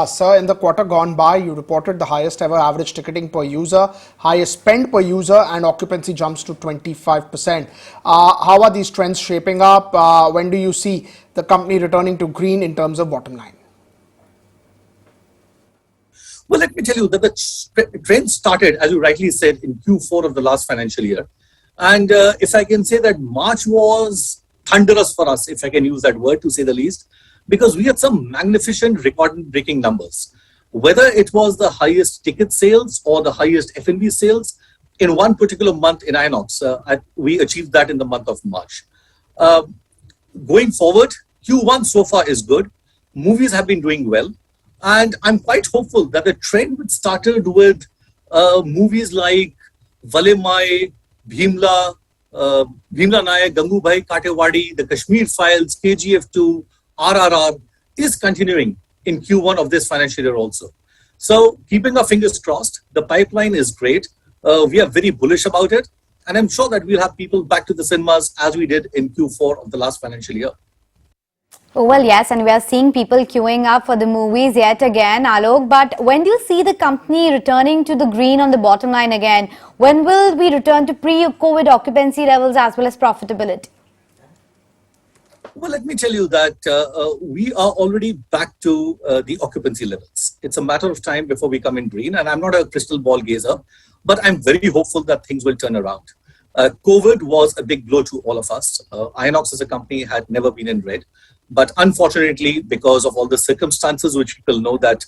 Sir, in the quarter gone by, you reported the highest ever average ticketing per user, highest spend per user, and occupancy jumps to 25%. How are these trends shaping up? When do you see the company returning to green in terms of bottom line? Well, let me tell you that the trend started, as you rightly said, in Q4 of the last financial year. And if I can say that March was thunderous for us, if I can use that word to say the least, because we had some magnificent record-breaking numbers. Whether it was the highest ticket sales or the highest F&B sales, in one particular month in INOX, we achieved that in the month of March. Going forward, Q1 so far is good. Movies have been doing well. And I'm quite hopeful that the trend which started with movies like Valemai, Bhimla, Nayak, Gangubhai, Katewadi, The Kashmir Files, KGF2, RRR is continuing in Q1 of this financial year also. So keeping our fingers crossed, the pipeline is great. We are very bullish about it. And I'm sure that we'll have people back to the cinemas as we did in Q4 of the last financial year. Well, yes, and we are seeing people queuing up for the movies yet again, Alok. But when do you see the company returning to the green on the bottom line again? When will we return to pre-COVID occupancy levels as well as profitability? Well, let me tell you that we are already back to the occupancy levels. It's a matter of time before we come in green. And I'm not a crystal ball gazer, but I'm very hopeful that things will turn around. COVID was a big blow to all of us. INOX as a company had never been in red. But unfortunately, because of all the circumstances which people know that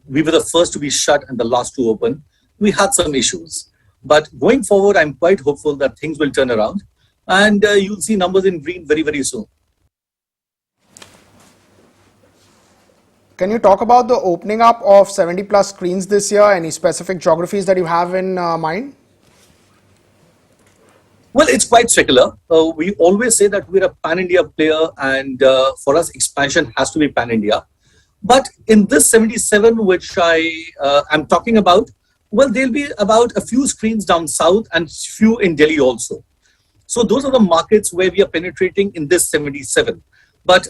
we were the first to be shut and the last to open, we had some issues. But going forward, I'm quite hopeful that things will turn around. And you'll see numbers in green very, very soon. Can you talk about the opening up of 70 plus screens this year? Any specific geographies that you have in mind? Well, it's quite secular. We always say that we're a pan-India player, and for us, expansion has to be pan-India. But in this 77, which I am talking about, well, there'll be about a few screens down south and few in Delhi also. So those are the markets where we are penetrating in this 77. But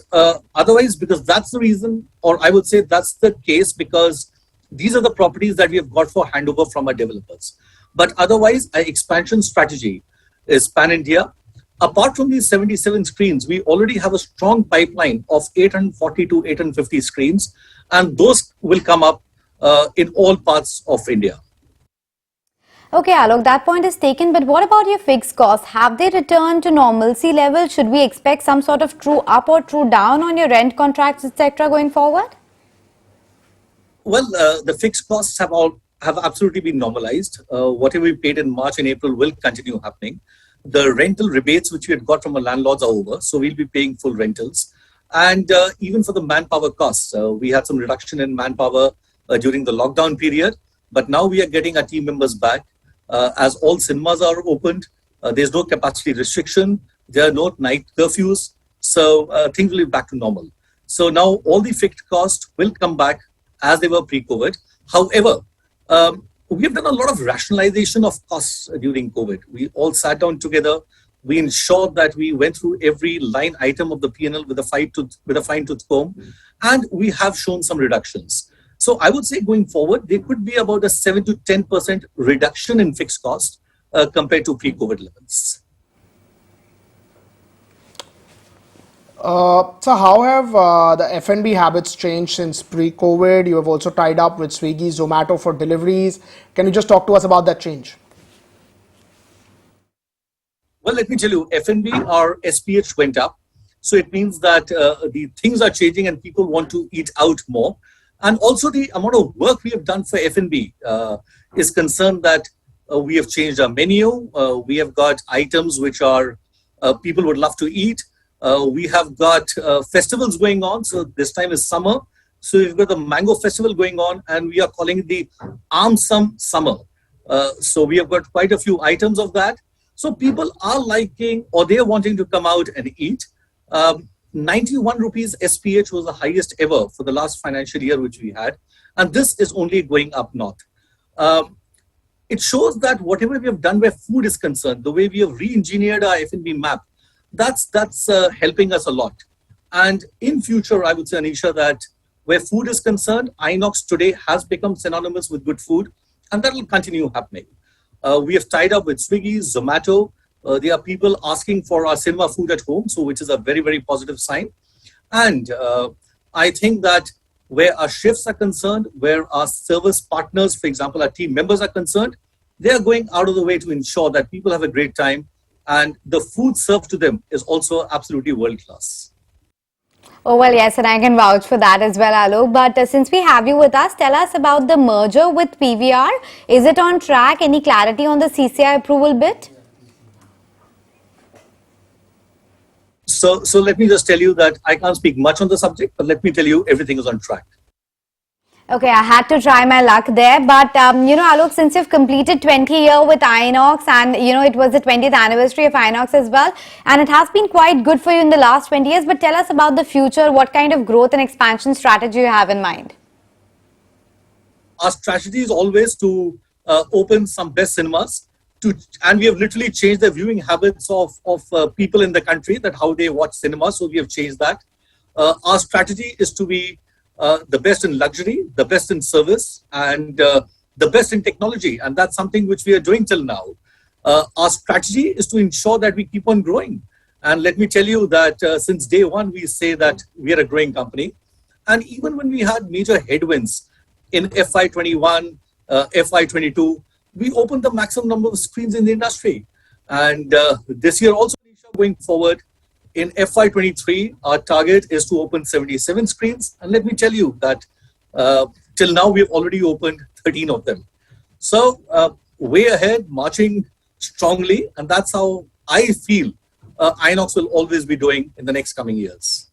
otherwise, because that's the reason, or I would say that's the case, because these are the properties that we have got for handover from our developers. But otherwise, our expansion strategy is pan-India. Apart from these 77 screens, we already have a strong pipeline of 840 to 850 screens, and those will come up in all parts of India. Okay, Alok, that point is taken, but what about your fixed costs? Have they returned to normalcy level? Should we expect some sort of true up or true down on your rent contracts, etc. going forward? Well, the fixed costs have absolutely been normalized. Whatever we paid in March and April will continue happening. The rental rebates which we had got from our landlords are over, so we'll be paying full rentals. And even for the manpower costs, we had some reduction in manpower during the lockdown period, but now we are getting our team members back. As all cinemas are opened, there's no capacity restriction, there are no night curfews, so things will be back to normal. So now all the fixed costs will come back as they were pre-COVID. However, we have done a lot of rationalization of costs during COVID. We all sat down together. We ensured that we went through every line item of the P&L with a fine-tooth comb, and we have shown some reductions. So I would say going forward, there could be about a 7 to 10% reduction in fixed cost compared to pre-COVID levels. So how have the F&B habits changed since pre-COVID? You have also tied up with Swiggy, Zomato for deliveries. Can you just talk to us about that change? Well, let me tell you, F&B, our SPH went up. So it means that the things are changing and people want to eat out more. And also the amount of work we have done for F&B is concerned that we have changed our menu. We have got items which are people would love to eat. We have got festivals going on. So this time is summer. So we've got the mango festival going on, and we are calling it the Amsam Summer. So we have got quite a few items of that. So people are liking, or they are wanting to come out and eat. 91 rupees SPH was the highest ever for the last financial year which we had. And this is only going up north. It shows that whatever we have done where food is concerned, the way we have re-engineered our F&B map, that's helping us a lot. And in future, I would say, Anisha, that where food is concerned, INOX today has become synonymous with good food, and that will continue happening. We have tied up with Swiggy, Zomato. There are people asking for our cinema food at home, so which is a very, very positive sign. And I think that where our chefs are concerned, where our service partners, for example, our team members are concerned, they are going out of the way to ensure that people have a great time, and the food served to them is also absolutely world class. Oh, well, yes, and I can vouch for that as well, Alok. But since we have you with us, tell us about the merger with PVR. Is it on track? Any clarity on the CCI approval bit? So let me just tell you that I can't speak much on the subject, but let me tell you everything is on track. Okay, I had to try my luck there. But, Alok, since you've completed 20 years with INOX and, it was the 20th anniversary of INOX as well, and it has been quite good for you in the last 20 years. But tell us about the future. What kind of growth and expansion strategy you have in mind? Our strategy is always to open some best cinemas, and we have literally changed the viewing habits of people in the country, that how they watch cinema. So we have changed that. Our strategy is to be the best in luxury, the best in service, and the best in technology. And that's something which we are doing till now. Our strategy is to ensure that we keep on growing. And let me tell you that since day one, we say that we are a growing company. And even when we had major headwinds in FY21, FY22, we opened the maximum number of screens in the industry. And this year also, going forward, in FY23, our target is to open 77 screens. And let me tell you that till now, we have already opened 13 of them. So way ahead, marching strongly. And that's how I feel INOX will always be doing in the next coming years.